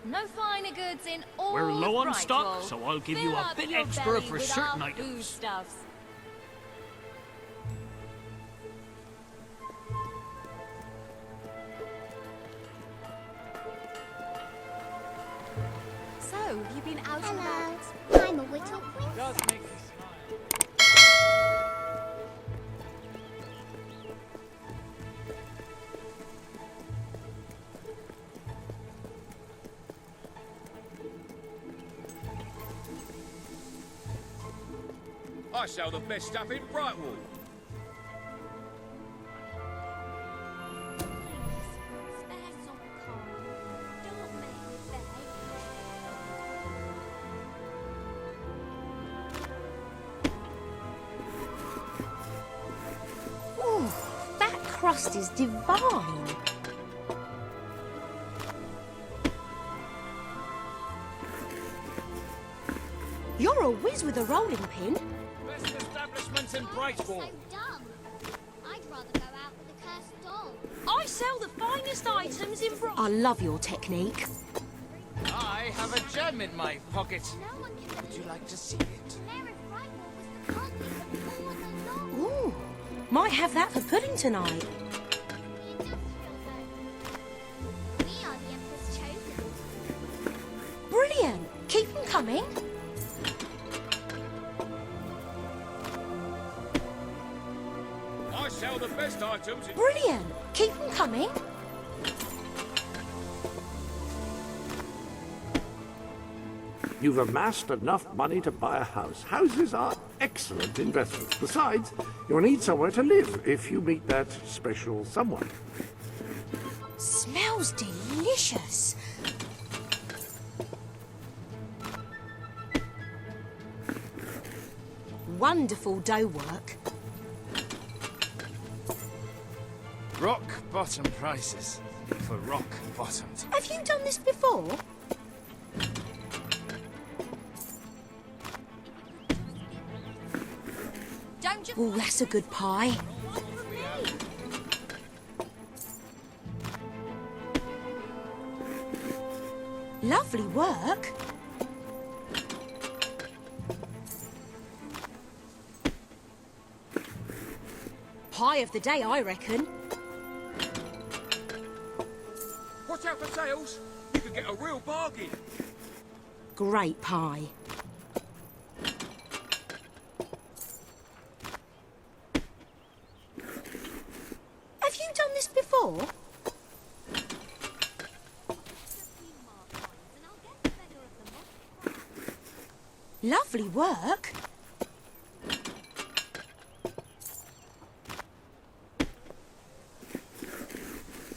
No finer goods in all We're low on of stock, Brightwall. so I'll give Fill you a up bit your extra belly for with certain our items. foodstuffs. So, have you been out and about? Hello, I'm a little princess. Does make me smile. I sell the best stuff in Brightwall. Spare some coin. Don't make me beg. Ooh, that crust is divine. You're a whiz with a rolling pin. Best establishments in Brightwall. So dumb. I'd rather go out with a cursed doll. I sell the finest items in Brightwall. I love your technique. I have a gem in my pocket. No one can Would you believe like to see it? Mayor of Brightwall was the culprit all along. Ooh, might have that for pudding tonight. The industrial zone. We are the Emperor's chosen. Brilliant. Keep them coming. I sell the best items in... Brilliant. Keep them coming. You've amassed enough money to buy a house. Houses are excellent investments. Besides, you'll need somewhere to live if you meet that special someone. Smells delicious. Wonderful dough work. Rock bottom prices for rock bottomed. Have you done this before? Don't you? Oh, that's a good pie. Lovely work. Pie of the day, I reckon. Watch out for sales. You could get a real bargain. Great pie. Have you done this before? Lovely work.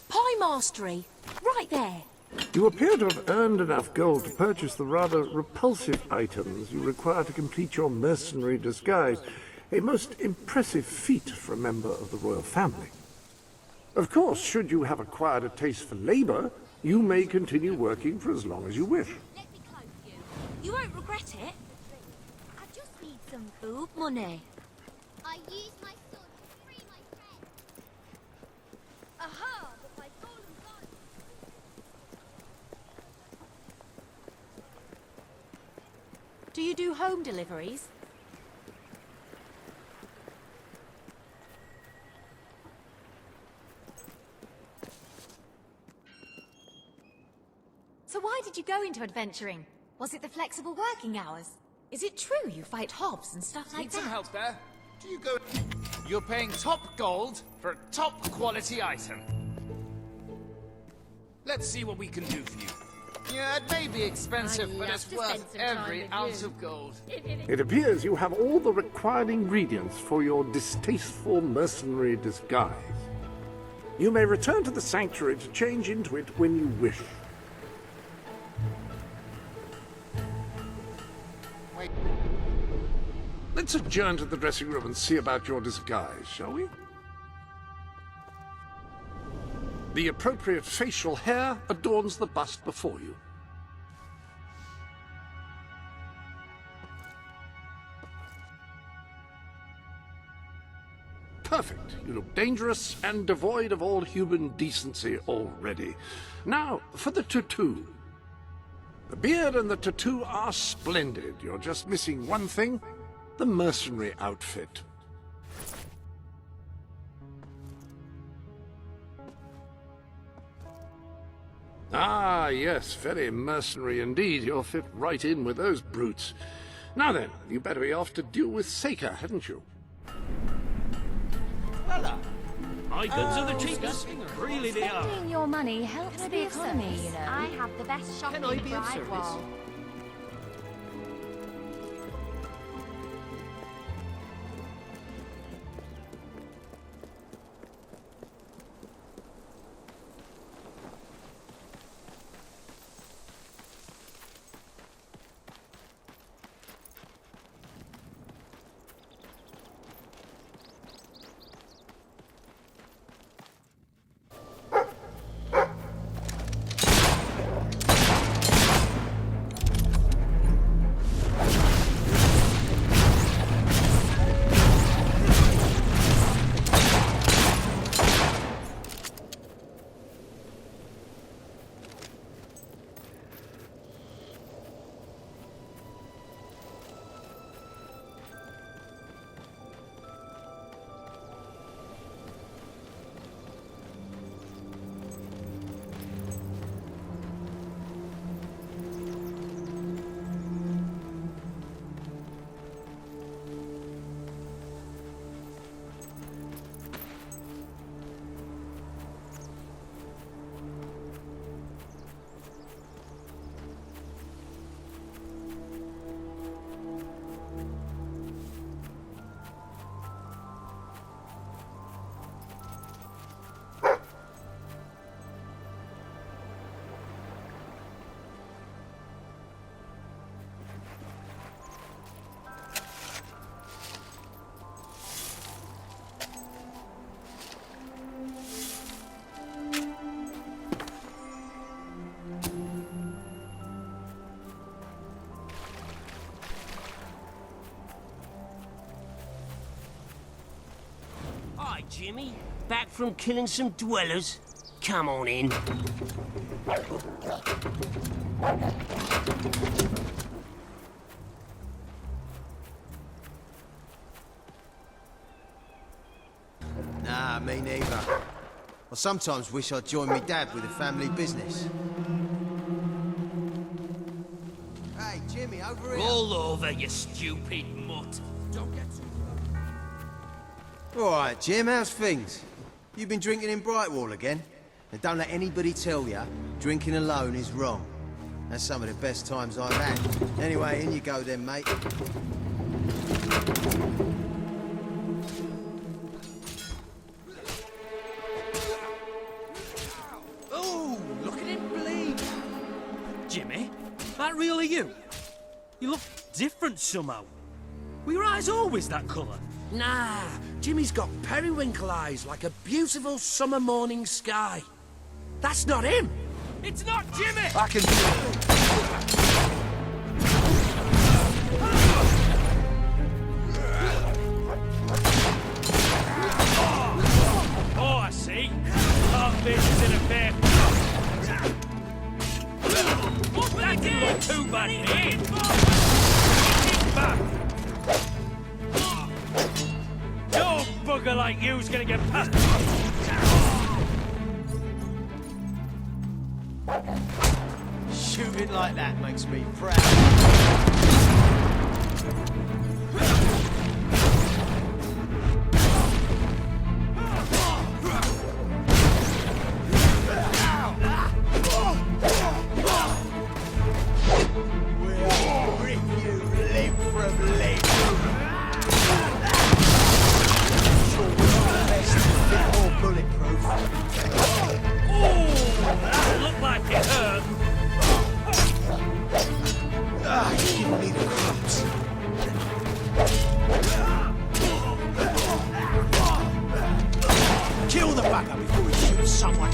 Pie mastery, right there. You appear to have earned enough gold to purchase the rather repulsive items you require to complete your mercenary disguise. A most impressive feat for a member of the royal family. Of course, should you have acquired a taste for labor, you may continue working for as long as you wish. Let me clothe you. You won't regret it. I just need some boob money. I use my sword to free my friend. Aha! But my golden gun. Do you do home deliveries? So why did you go into adventuring? Was it the flexible working hours? Is it true you fight hobs and stuff like Need some that? help there? Do you go... You're paying top gold for a top quality item. Let's see what we can do for you. Yeah, it may be expensive, but love it's to spend worth some time every with ounce you. of gold. It appears you have all the required ingredients for your distasteful mercenary disguise. You may return to the sanctuary to change into it when you wish. Wait. Let's adjourn to the dressing room and see about your disguise, shall we? The appropriate facial hair adorns the bust before you. Perfect. You look dangerous and devoid of all human decency already. Now, for the tutu. The beard and the tattoo are splendid. You're just missing one thing, the mercenary outfit. Ah, yes, very mercenary indeed. You'll fit right in with those brutes. Now then, you better be off to deal with Saker, hadn't you? Items are the cheapest. Really they are. Spending your money helps the economy, you know. I have the best shop in Can I be of Brightwall. Hi, Jimmy. Back from killing some dwellers? Come on in. Nah, me neither. I sometimes wish I'd joined me dad with a family business. Hey, Jimmy, over here. Roll over, you stupid mutt. Don't get too All right, Jim, how's things? You been drinking in Brightwall again? And don't let anybody tell you drinking alone is wrong. That's some of the best times I've had. Anyway, in you go then, mate. Oh, look at him bleed. Jimmy, that really you? You look different somehow. Were your eyes always that colour? Nah, Jimmy's got periwinkle eyes like a beautiful summer morning sky. That's not him! It's not Jimmy! I can do it. Oh, I see. Half bitch is in a bed. That didn't look too bad, mate. Get back. No bugger like you's gonna get past. Shooting like that makes me proud. We'll rip you limb from limb. Sure, we're best a bit more bulletproof. That looked like it hurt. Ah, you're giving me the crumbs. Kill the bugger before he shoots someone.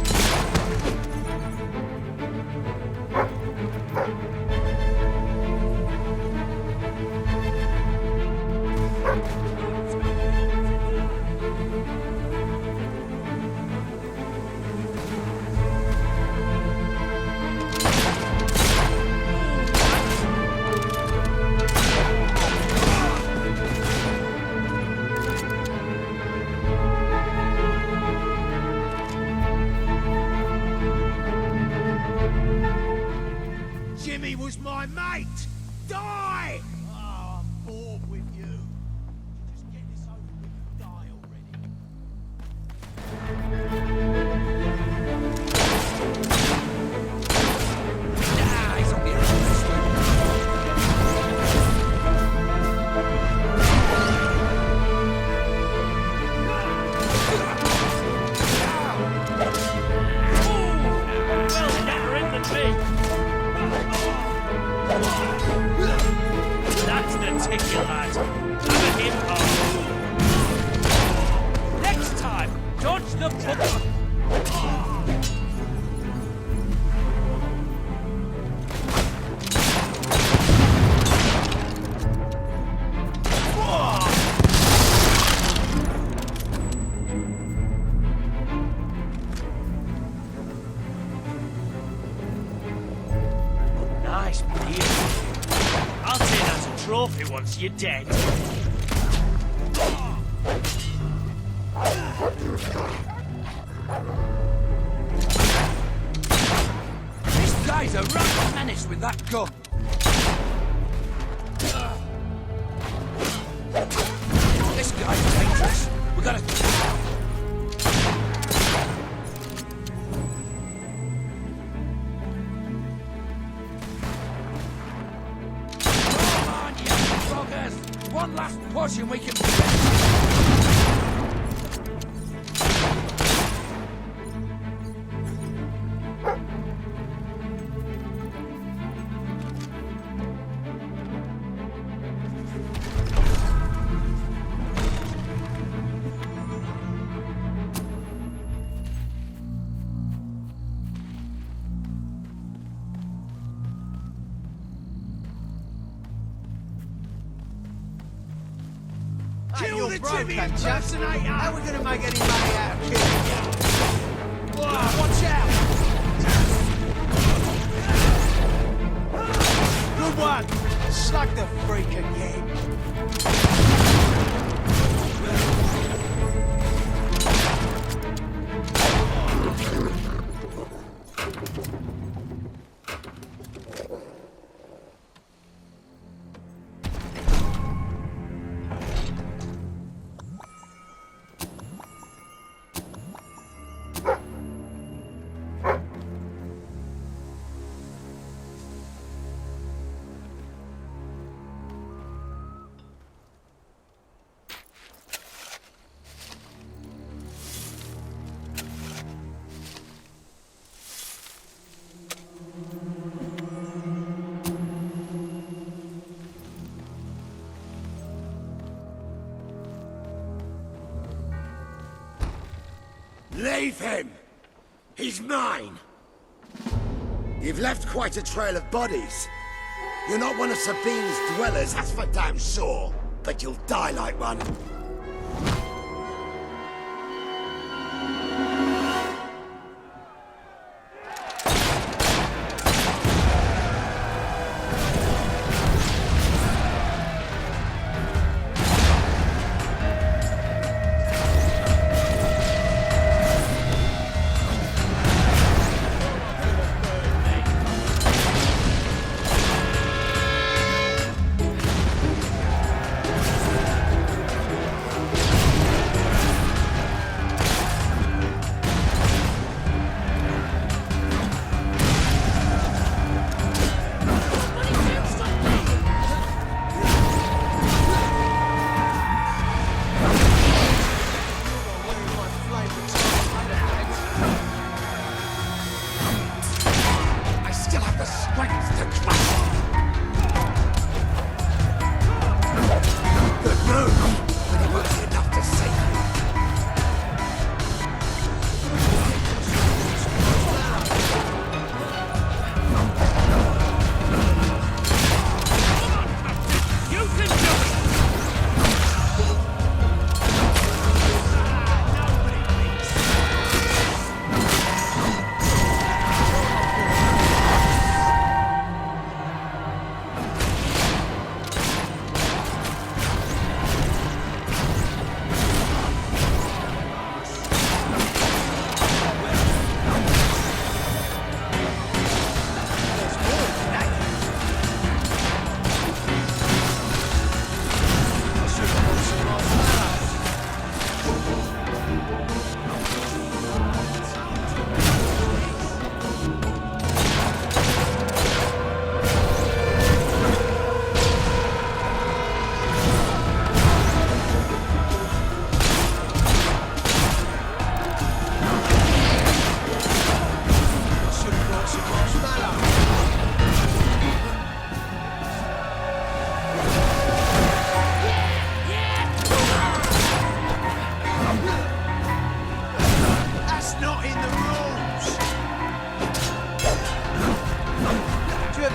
was my mate! Die! Oh, I'm bored with you. Just get this over with and die already. Ah, he's on the edge of this one. Well, never in the tree. That's the ticket, lad. Have a hip hop. Next time, dodge the bullet. Nice beer. I'll take that as a trophy once you're dead. This guy's a right menace with that gun. This guy's dangerous. We gotta... Come on, you buggers! One last push and we can... Kill the Jimmy impersonator! How are we gonna make any money out of killing you? Whoa, watch out! Good one! Slug the freak again! Leave him! He's mine! You've left quite a trail of bodies. You're not one of Sabine's dwellers, that's for damn sure. But you'll die like one.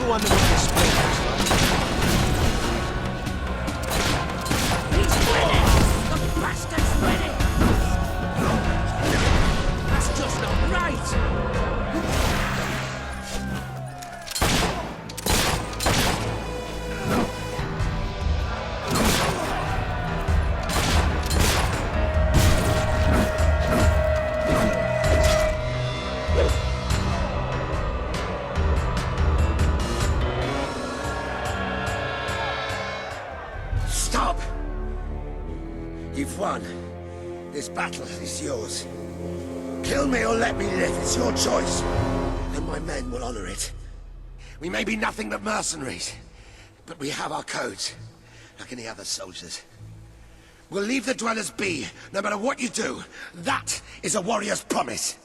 the one that was the spring last He's winning! The bastard's winning! That's just not right! Stop! You've won. This battle is yours. Kill me or let me live. It's your choice. And my men will honor it. We may be nothing but mercenaries, but we have our codes, like any other soldiers. We'll leave the dwellers be, no matter what you do. That is a warrior's promise.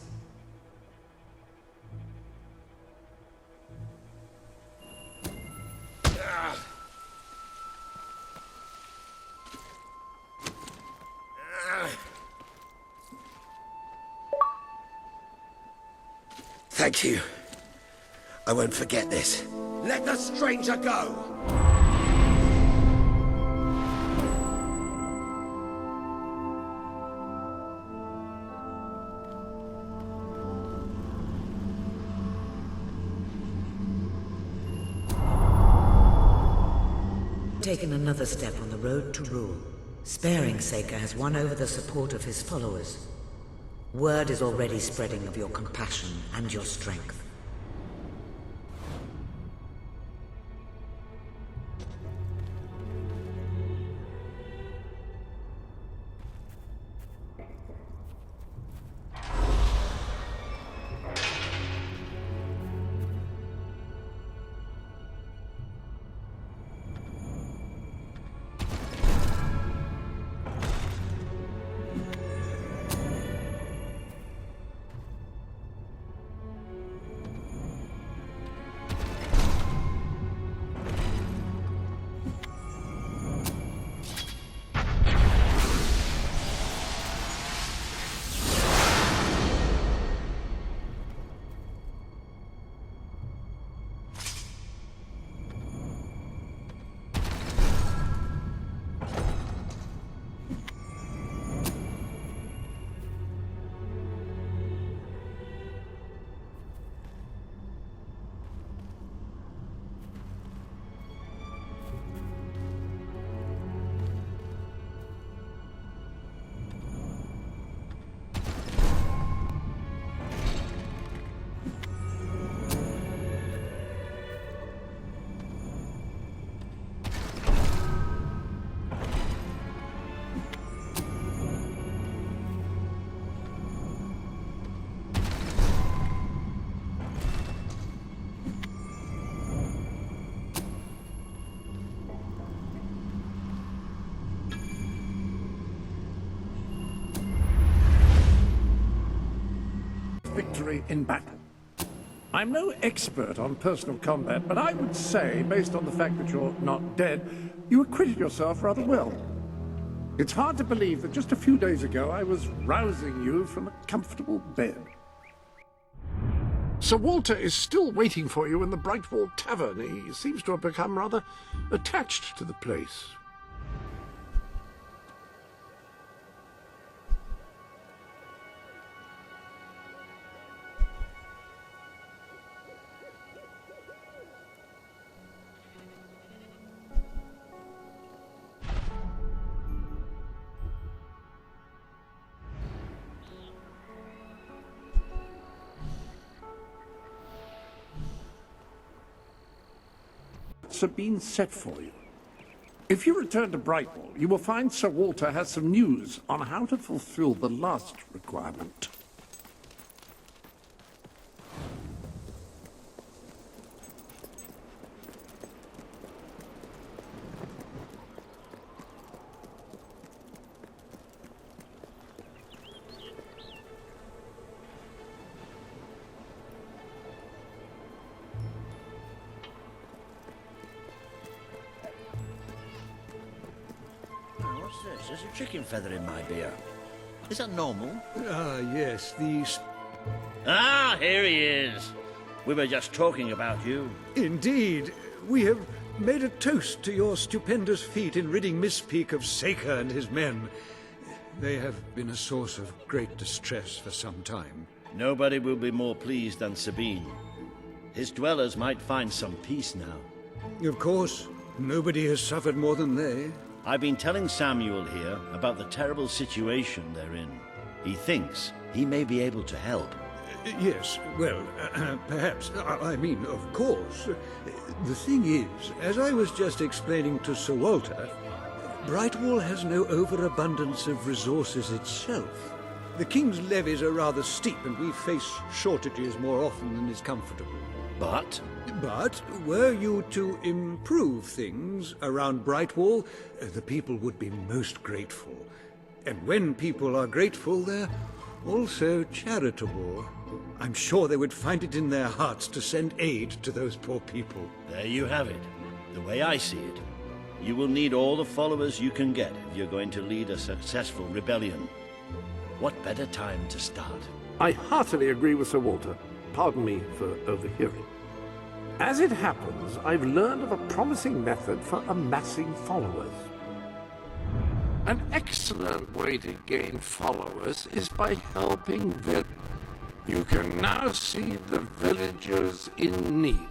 Thank you. I won't forget this. Let the stranger go! Taken another step on the road to rule. Sparing Saker has won over the support of his followers. Word is already spreading of your compassion and your strength. Victory in battle. I'm no expert on personal combat, but I would say, based on the fact that you're not dead, you acquitted yourself rather well. It's hard to believe that just a few days ago I was rousing you from a comfortable bed. Sir Walter is still waiting for you in the Brightwall Tavern. He seems to have become rather attached to the place. Have been set for you. If you return to Brightwall, you will find Sir Walter has some news on how to fulfill the last requirement. What's this? There's a chicken feather in my beer. Is that normal? Ah, yes, these... Ah, here he is. We were just talking about you. Indeed. We have made a toast to your stupendous feat in ridding Misspeak of Saker and his men. They have been a source of great distress for some time. Nobody will be more pleased than Sabine. His dwellers might find some peace now. Of course, nobody has suffered more than they. I've been telling Samuel here about the terrible situation they're in. He thinks he may be able to help. Yes, well, perhaps. I mean, of course. The thing is, as I was just explaining to Sir Walter, Brightwall has no overabundance of resources itself. The King's levies are rather steep, and we face shortages more often than is comfortable. But were you to improve things around Brightwall, the people would be most grateful. And when people are grateful, they're also charitable. I'm sure they would find it in their hearts to send aid to those poor people. there you have it. The way I see it, you will need all the followers you can get if you're going to lead a successful rebellion. What better time to start? I heartily agree with Sir Walter. Pardon me for overhearing. As it happens, I've learned of a promising method for amassing followers. An excellent way to gain followers is by helping You can now see the villagers in need.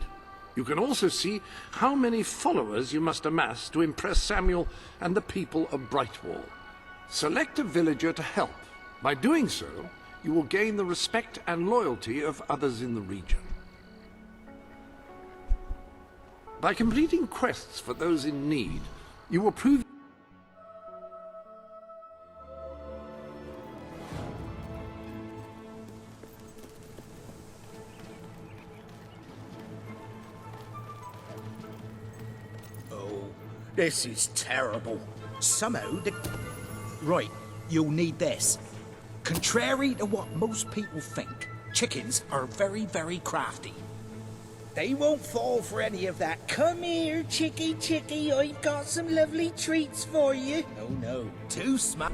You can also see how many followers you must amass to impress Samuel and the people of Brightwall. Select a villager to help. By doing so, you will gain the respect and loyalty of others in the region. By completing quests for those in need, you will prove This is terrible. Somehow Right, you'll need this. Contrary to what most people think, chickens are very, very crafty. They won't fall for any of that. Come here, chickie, chickie, I've got some lovely treats for you. Oh no, too smart.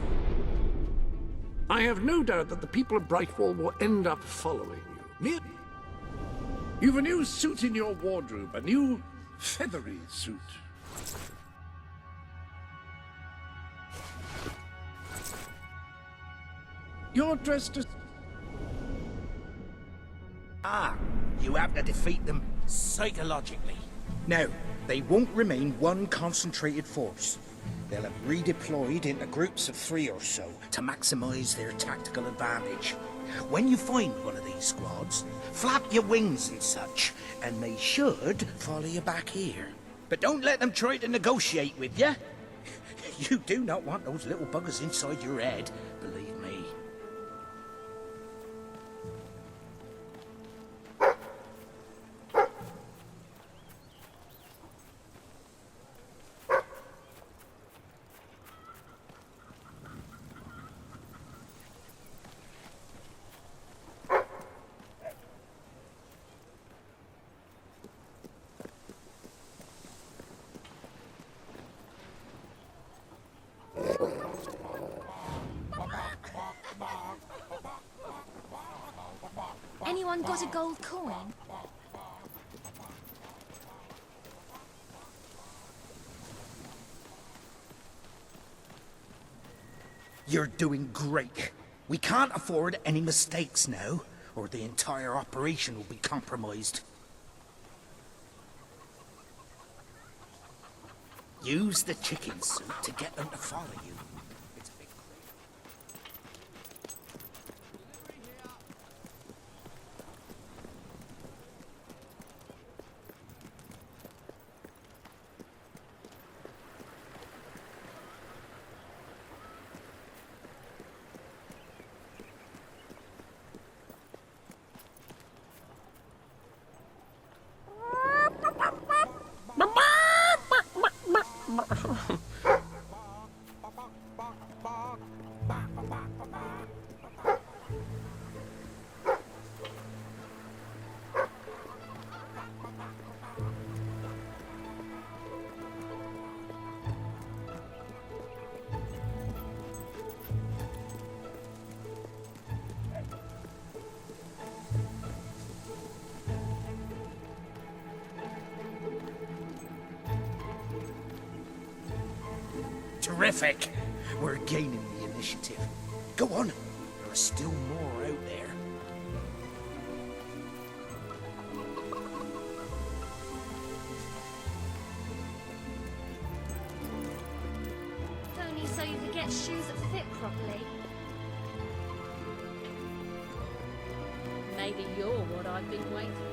I have no doubt that the people of Brightwall will end up following you. You've a new suit in your wardrobe, a new feathery suit. You're dressed as... You have to defeat them psychologically. Now, they won't remain one concentrated force. They'll have redeployed into groups of 3 or so to maximize their tactical advantage. When you find one of these squads, flap your wings and such, and they should follow you back here. But don't let them try to negotiate with you. You do not want those little buggers inside your head, believe me. Anyone got a gold coin? You're doing great. We can't afford any mistakes now, or the entire operation will be compromised. Use the chicken suit to get them to follow you. It's a big terrific. We're gaining the initiative. Go on. There are still more out there. If only so you could get shoes that fit properly. Maybe you're what I've been waiting for.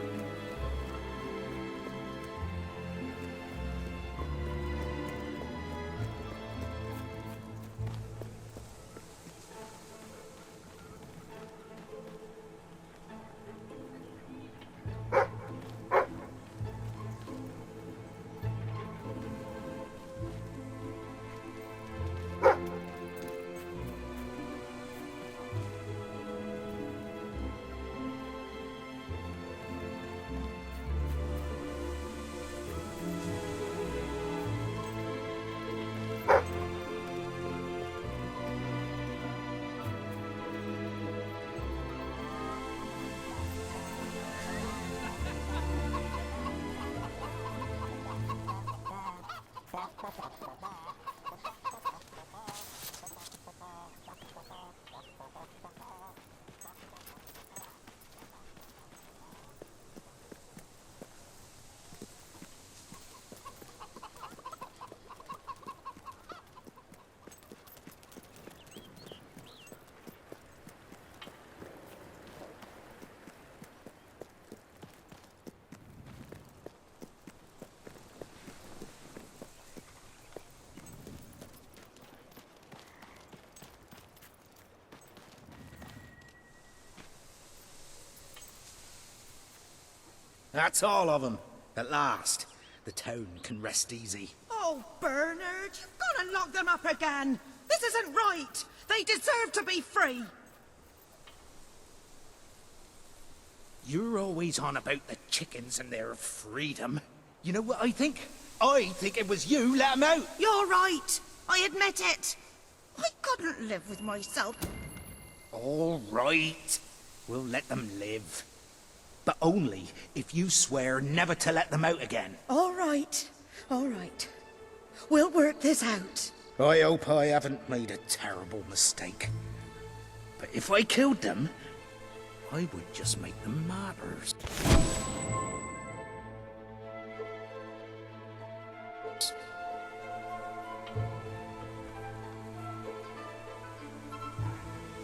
That's all of them. At last, the town can rest easy. Oh, Bernard, you've got to lock them up again. This isn't right. They deserve to be free. You're always on about the chickens and their freedom. You know what I think? I think it was you let them out. You're right. I admit it. I couldn't live with myself. All right. We'll let them live. But only if you swear never to let them out again. All right. All right. We'll work this out. I hope I haven't made a terrible mistake. But if I killed them, I would just make them martyrs.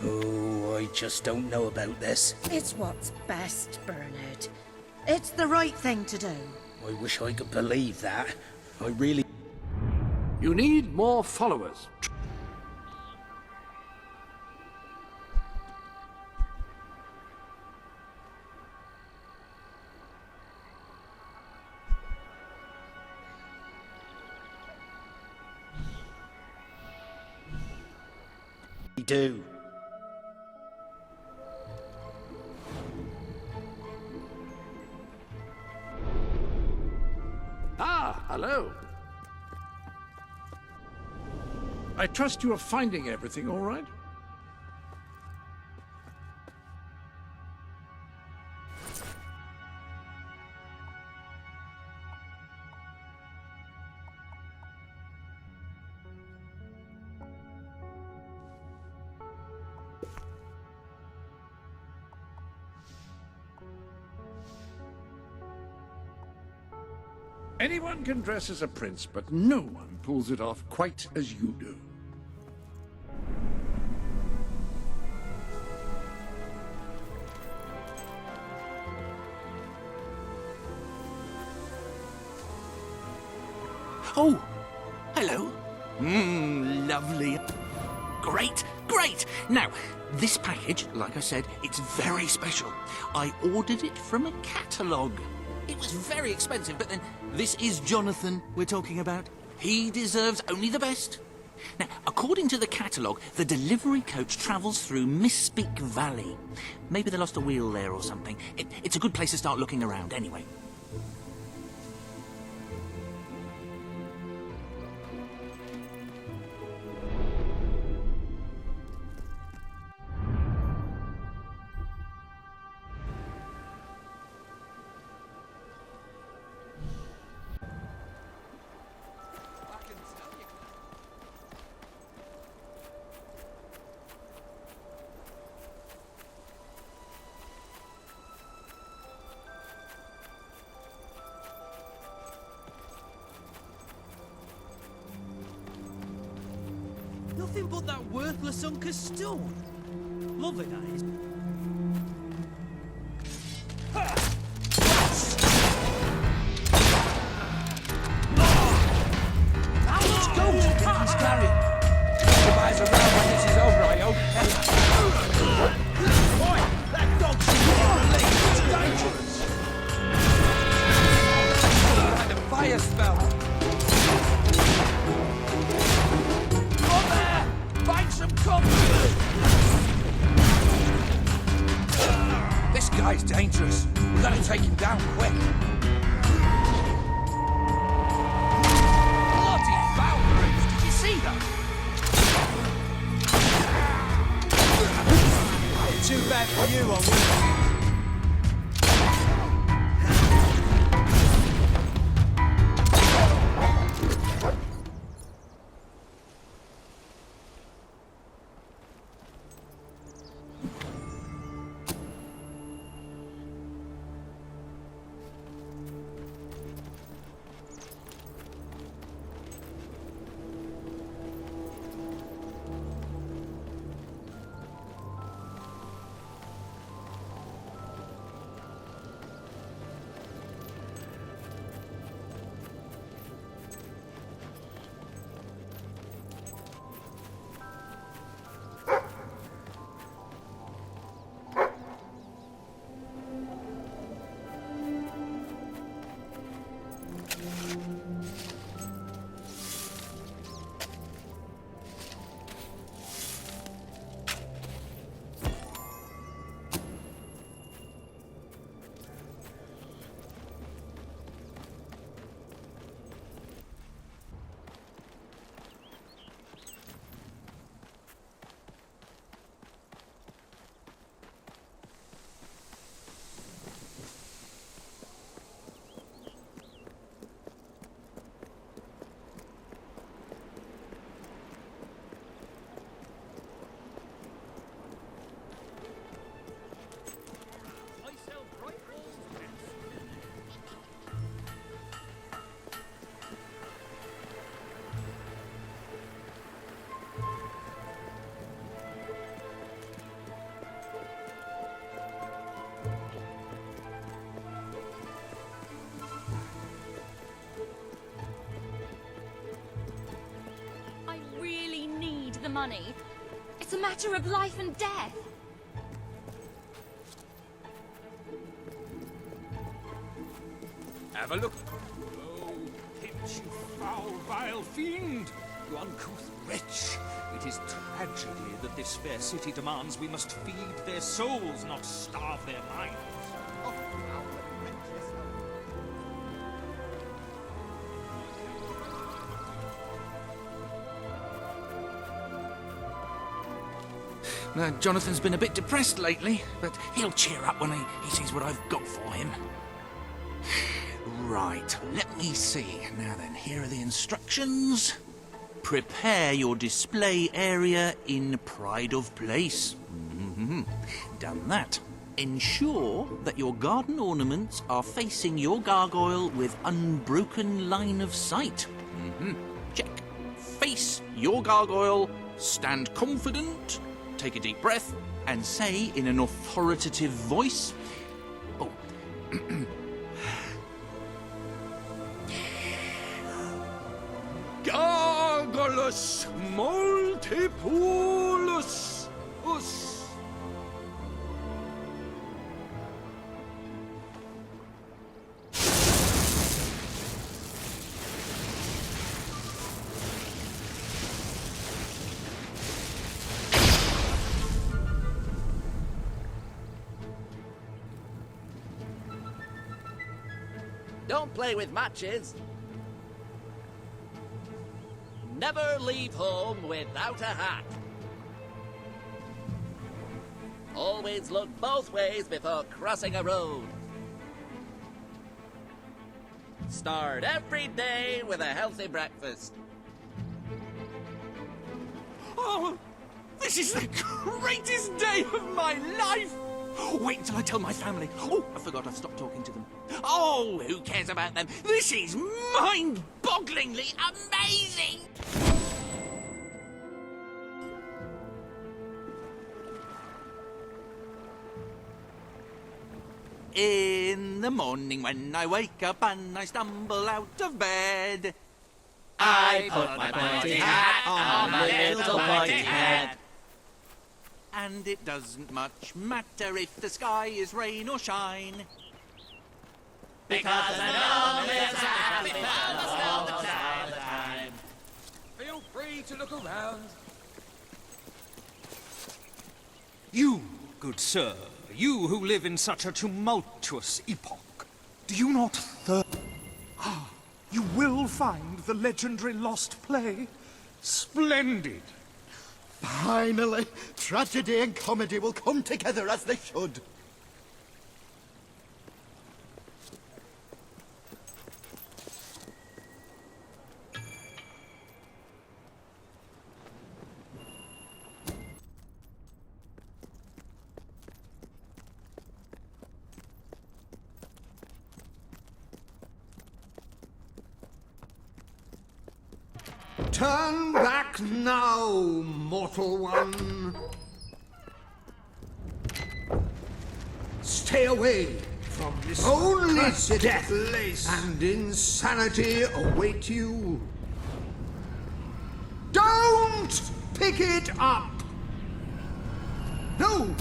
Oh, I just don't know about this. It's what's best, Bernard. It's the right thing to do. I wish I could believe that. I really... You need more followers. do. Ah, hello. I trust you are finding everything all right? Anyone can dress as a prince, but no one pulls it off quite as you do. Oh, hello. Lovely. Great, great. Now, this package, like I said, it's very special. I ordered it from a catalogue. It was very expensive, but then this is Jonathan we're talking about. He deserves only the best. Now, according to the catalogue, the delivery coach travels through Misspeak Valley. Maybe they lost a wheel there or something. It's a good place to start looking around anyway. nothing but that worthless hunk of stone. Love it, that is. How much gold do you think he's carrying? He buys around when this is over, I hope. Boy, that dog should be released. It's dangerous. Like a fire spell. On there! Find some cover! This guy's dangerous. We've got to take him down quick. Bloody foul! Did you see that? Too bad for you, I will. The money. It's a matter of life and death. Have a look. Oh, pinch, you foul, vile fiend! You uncouth wretch! It is tragedy that this fair city demands we must feed their souls, not starve their minds. Jonathan's been a bit depressed lately, but he'll cheer up when he sees what I've got for him. Right, let me see. Now then, here are the instructions. Prepare your display area in pride of place. Done that. Ensure that your garden ornaments are facing your gargoyle with unbroken line of sight. Check. Face your gargoyle, stand confident, take a deep breath, and say in an authoritative voice, Gargulus multipulus us. Don't play with matches. Never leave home without a hat. Always look both ways before crossing a road. Start every day with a healthy breakfast. Oh, this is the greatest day of my life! Wait until I tell my family. Oh, I forgot I've stopped talking to them. Oh, who cares about them? This is mind-bogglingly amazing! In the morning when I wake up and I stumble out of bed, I put my pointy hat on my little pointy head. And it doesn't much matter if the sky is rain or shine, because the gnome lives a happy palace all the time. Feel free to look around. You, good sir, you who live in such a tumultuous epoch, do you not you will find the legendary lost play splendid. Finally, tragedy and comedy will come together as they should. Turn back now, mortal one. Stay away from this. Only death and insanity await you. Don't pick it up! No,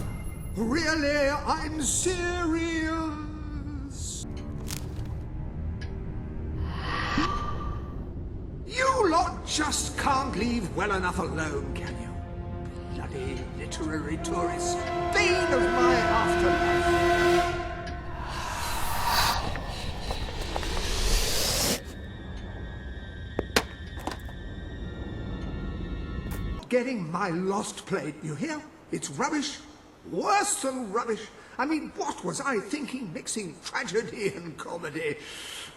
really, I'm serious. You lot just can't leave well enough alone, can you? Bloody literary tourists, bane of my afterlife. Getting my lost play, you hear? It's rubbish. Worse than rubbish. I mean, what was I thinking mixing tragedy and comedy?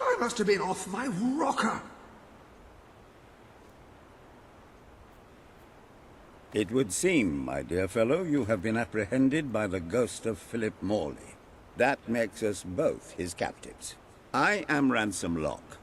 I must have been off my rocker. It would seem, my dear fellow, you have been apprehended by the ghost of Philip Morley. That makes us both his captives. I am Ransom Locke.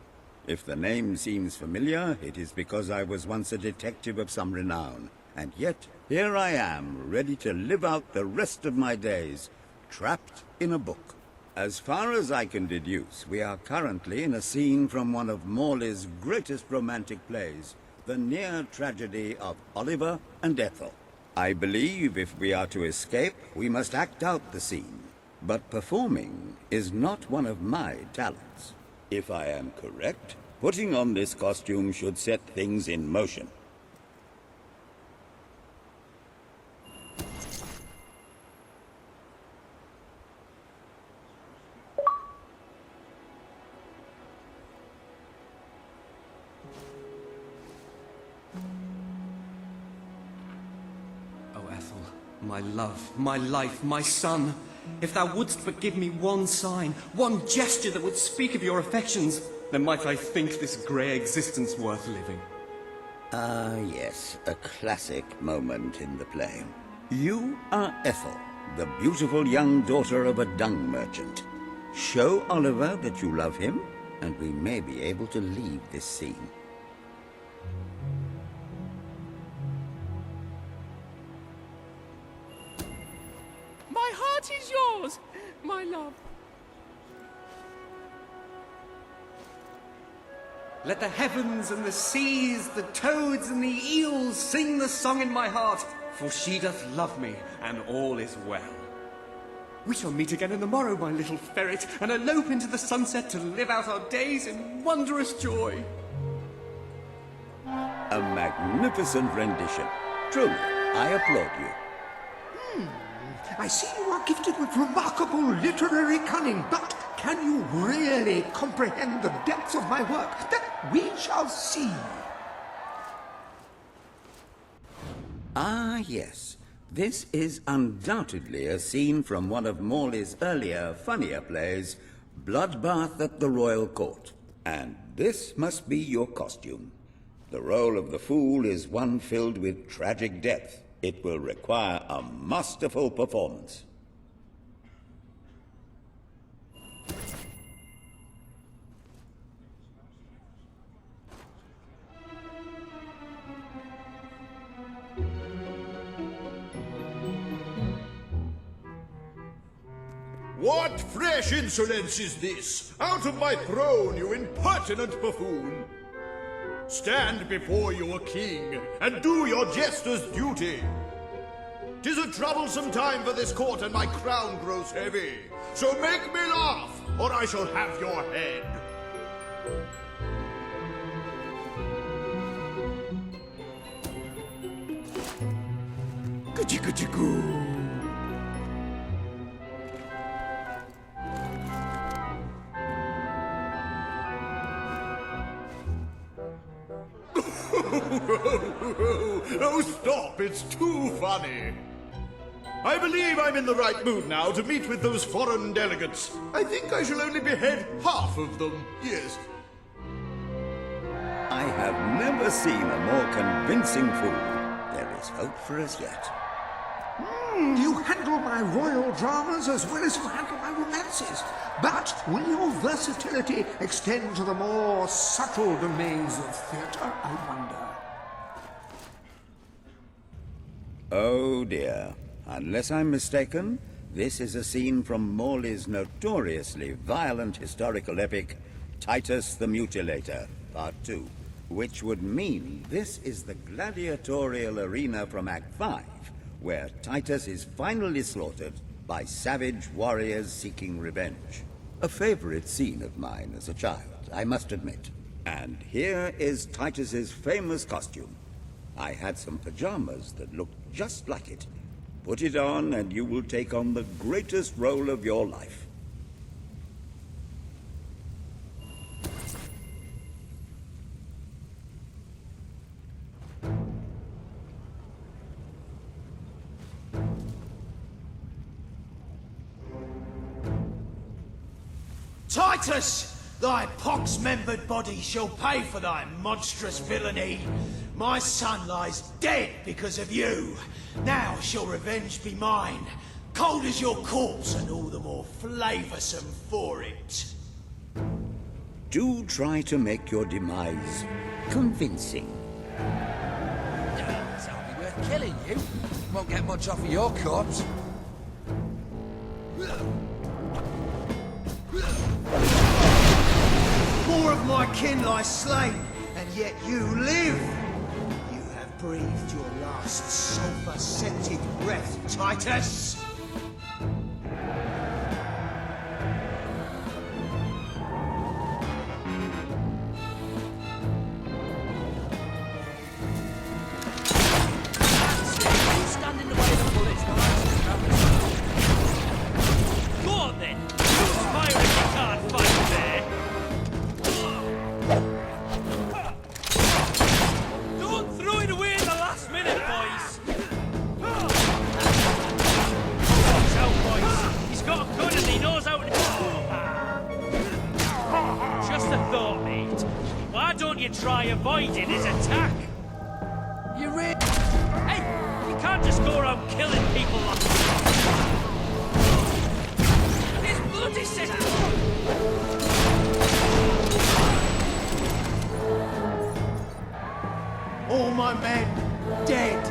If the name seems familiar, it is because I was once a detective of some renown. And yet, here I am, ready to live out the rest of my days, trapped in a book. As far as I can deduce, we are currently in a scene from one of Morley's greatest romantic plays, the near tragedy of Oliver and Ethel. I believe if we are to escape, we must act out the scene. But performing is not one of my talents. If I am correct, putting on this costume should set things in motion. My love, my life, my son, if thou wouldst but give me one sign, one gesture that would speak of your affections, then might I think this grey existence worth living. Ah, yes, a classic moment in the play. You are Ethel, the beautiful young daughter of a dung merchant. Show Oliver that you love him, and we may be able to leave this scene. My heart is yours, my love. Let the heavens and the seas, the toads and the eels sing the song in my heart, for she doth love me, and all is well. We shall meet again in the morrow, my little ferret, and elope into the sunset to live out our days in wondrous joy. A magnificent rendition. Truly, I applaud you. I see you are gifted with remarkable literary cunning, but can you really comprehend the depths of my work? That we shall see. Ah, yes. This is undoubtedly a scene from one of Morley's earlier, funnier plays, Bloodbath at the Royal Court. And this must be your costume. The role of the fool is one filled with tragic depth. It will require a masterful performance. What What fresh insolence is this? Out of my throne, you impertinent buffoon! Stand before your king, and do your jester's duty. 'Tis a troublesome time for this court, and my crown grows heavy. So make me laugh, or I shall have your head. Goo-goo. Oh, stop! It's too funny. I believe I'm in the right mood now to meet with those foreign delegates. I think I shall only behead half of them, yes. I have never seen a more convincing fool. There is hope for us yet. You handle my royal dramas as well as you handle my romances. But will your versatility extend to the more subtle domains of theatre, I wonder? Oh dear. Unless I'm mistaken, this is a scene from Morley's notoriously violent historical epic, Titus the Mutilator, Part 2. Which would mean this is the gladiatorial arena from Act 5, where Titus is finally slaughtered by savage warriors seeking revenge. A favorite scene of mine as a child, I must admit. And here is Titus's famous costume. I had some pajamas that looked just like it. Put it on and you will take on the greatest role of your life. Titus! Thy pox-membered body shall pay for thy monstrous villainy. My son lies dead because of you. Now shall revenge be mine. Cold as your corpse and all the more flavoursome for it. Do try to make your demise convincing. It's hardly worth killing you. Won't get much off of your corpse. More of my kin lie slain, and yet you live. You have breathed your last sulphur-scented breath, Titus. Stand in the way of the bullets, Go on then. Fire if you can't fight fair. Don't throw it away at the last minute, boys. Watch out, boys. He's got a gun and he knows how to... Just a thought, mate. Why don't you try avoiding his attack? You really... Hey, you can't just go around killing people like... This bloody system! All my men dead,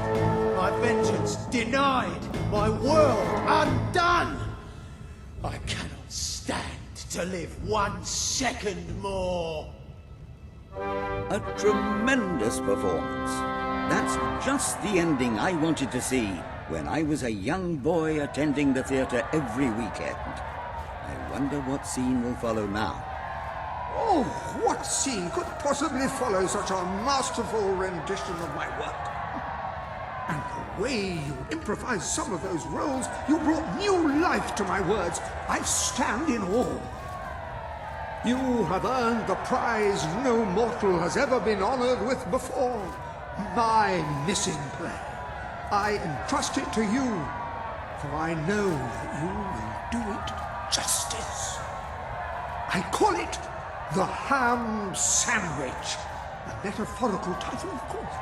my vengeance denied, my world undone. I cannot stand to live 1 second more. A tremendous performance. That's just the ending I wanted to see when I was a young boy attending the theatre every weekend. I wonder what scene will follow now. Oh, what scene could possibly follow such a masterful rendition of my work? And the way you improvised some of those roles, you brought new life to my words. I stand in awe. You have earned the prize no mortal has ever been honored with before. My missing play. I entrust it to you, for I know that you will do it justice. I call it The Ham Sandwich. A metaphorical title, of course.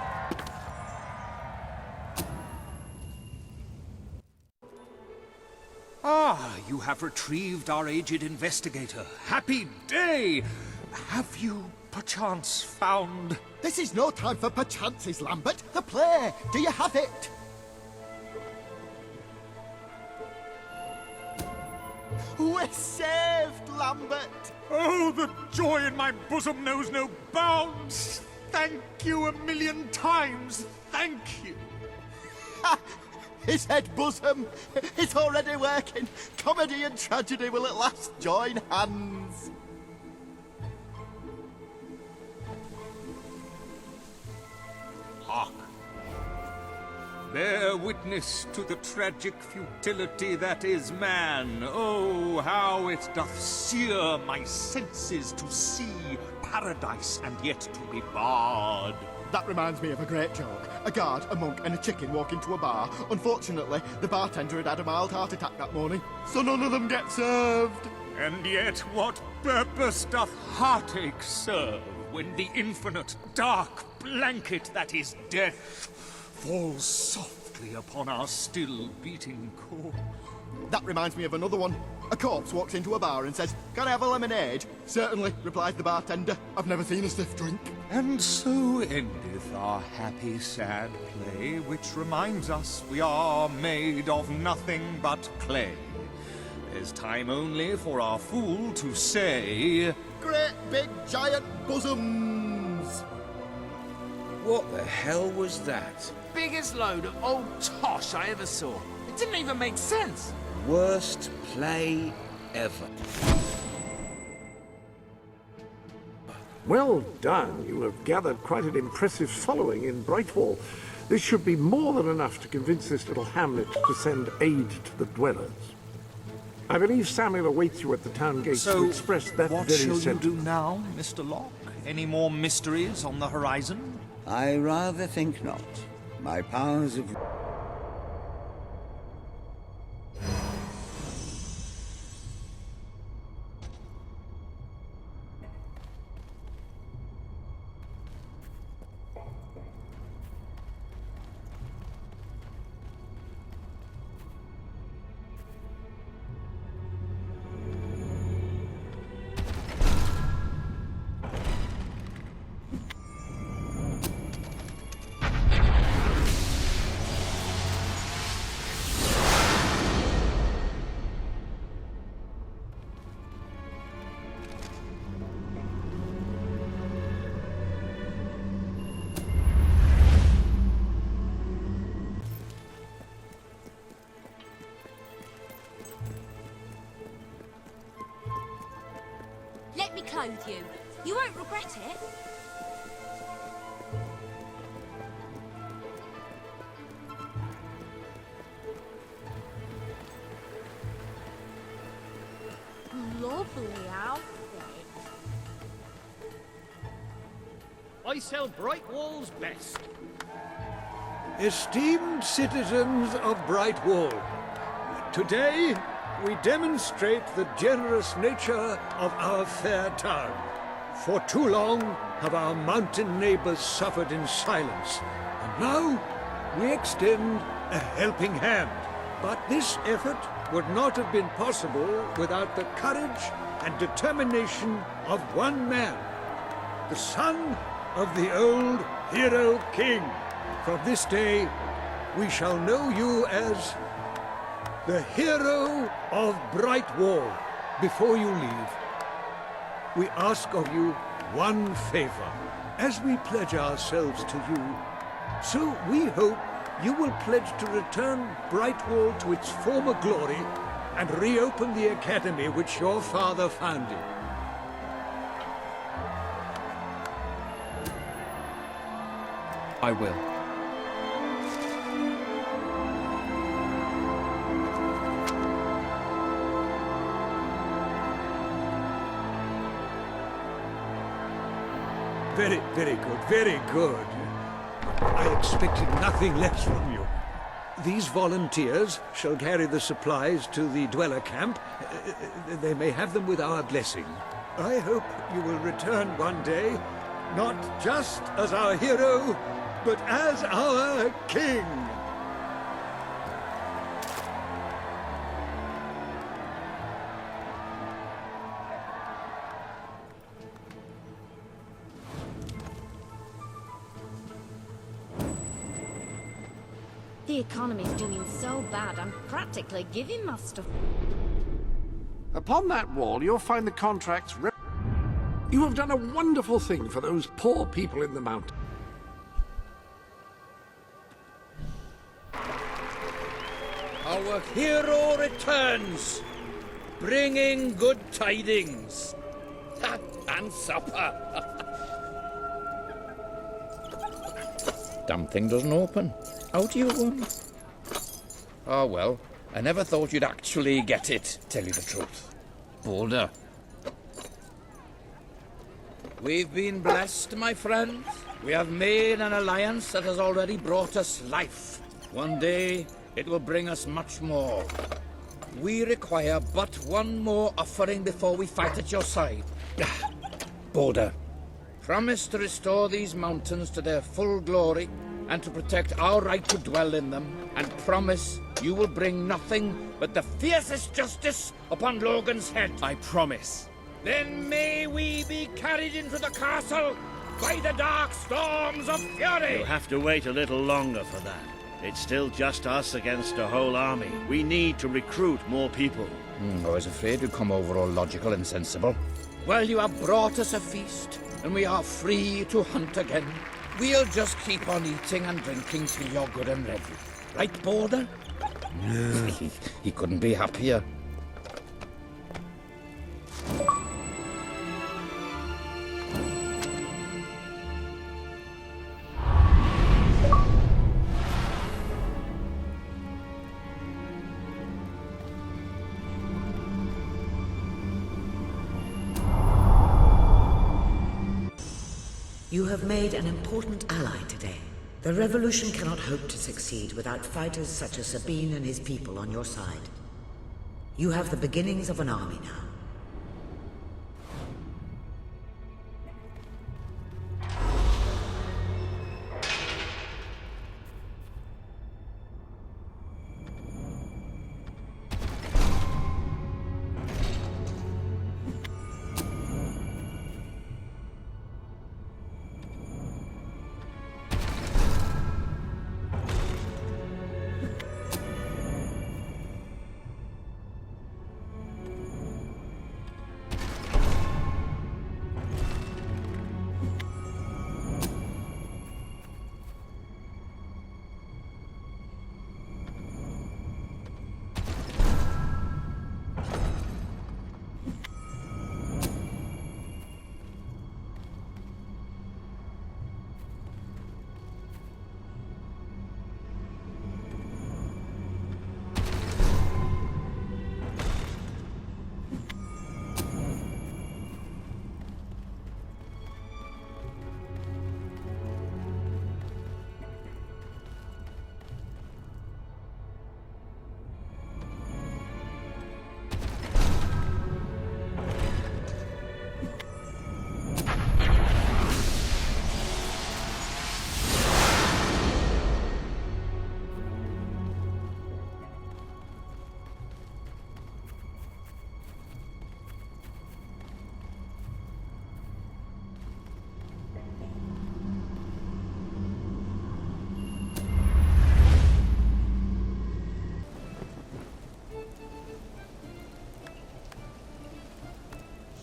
Ah, you have retrieved our aged investigator. Happy day! Have you, perchance, found... This is no time for perchances, Lambert. The play! Do you have it? We're saved, Lambert! Oh, the joy in my bosom knows no bounds! Thank you a million times! Thank you! His head bosom! It's already working! Comedy and tragedy will at last join hands! Hark! Bear witness to the tragic futility that is man. Oh, how it doth sear my senses to see paradise and yet to be barred. That reminds me of a great joke. A guard, a monk, and a chicken walk into a bar. Unfortunately, the bartender had had a mild heart attack that morning, so none of them get served. And yet what purpose doth heartache serve when the infinite dark blanket that is death falls softly upon our still beating core? That reminds me of another one. A corpse walks into a bar and says, "Can I have a lemonade?" "Certainly," replies the bartender. "I've never seen a stiff drink." And so endeth our happy sad play, which reminds us we are made of nothing but clay. There's time only for our fool to say, "Great big giant bosoms!" What the hell was that? Biggest load of old tosh I ever saw. It didn't even make sense. Worst play ever. Well done. You have gathered quite an impressive following in Brightwall. This should be more than enough to convince this little hamlet to send aid to the dwellers. I believe Samuel awaits you at the town gate to express that what very shall sentiment. you do now, Mr. Locke? Any more mysteries on the horizon? I rather think not. My powers of... Let me clothe you. You won't regret it. Lovely outfit. I sell Brightwall's best. Esteemed citizens of Brightwall, today we demonstrate the generous nature of our fair town. For too long have our mountain neighbors suffered in silence, and now we extend a helping hand. But this effort would not have been possible without the courage and determination of one man, the son of the old hero king. From this day, we shall know you as the hero of Brightwall. Before you leave, we ask of you one favor. As we pledge ourselves to you, so we hope you will pledge to return Brightwall to its former glory and reopen the academy which your father founded. I will. Very good, very good. I expected nothing less from you. These volunteers shall carry the supplies to the dweller camp. They may have them with our blessing. I hope you will return one day, not just as our hero, but as our king. The economy's doing so bad, I'm practically giving my stuff. Upon that wall, you'll find the contracts. You have done a wonderful thing for those poor people in the mountain. Our hero returns, bringing good tidings. And supper. Damn thing doesn't open. How do you, Oh well, I never thought you'd actually get it, tell you the truth. Boulder. We've been blessed, my friends. We have made an alliance that has already brought us life. One day, it will bring us much more. We require but one more offering before we fight at your side. Boulder. Promise to restore these mountains to their full glory and to protect our right to dwell in them, and promise you will bring nothing but the fiercest justice upon Logan's head. I promise. Then may we be carried into the castle by the dark storms of fury! You'll have to wait a little longer for that. It's still just us against a whole army. We need to recruit more people. I was afraid you'd come over all logical and sensible. Well, you have brought us a feast, and we are free to hunt again. We'll just keep on eating and drinking till you're good and ready. Right, Border? He couldn't be happier. You have made an important ally today. The revolution cannot hope to succeed without fighters such as Sabine and his people on your side. You have the beginnings of an army now.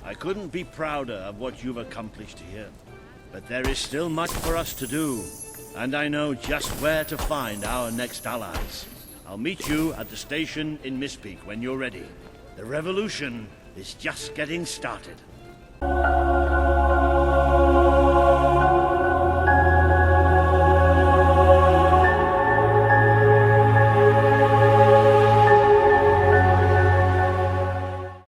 I couldn't be prouder of what you've accomplished here. But there is still much for us to do, and I know just where to find our next allies. I'll meet you at the station in Mistpeak when you're ready. The revolution is just getting started.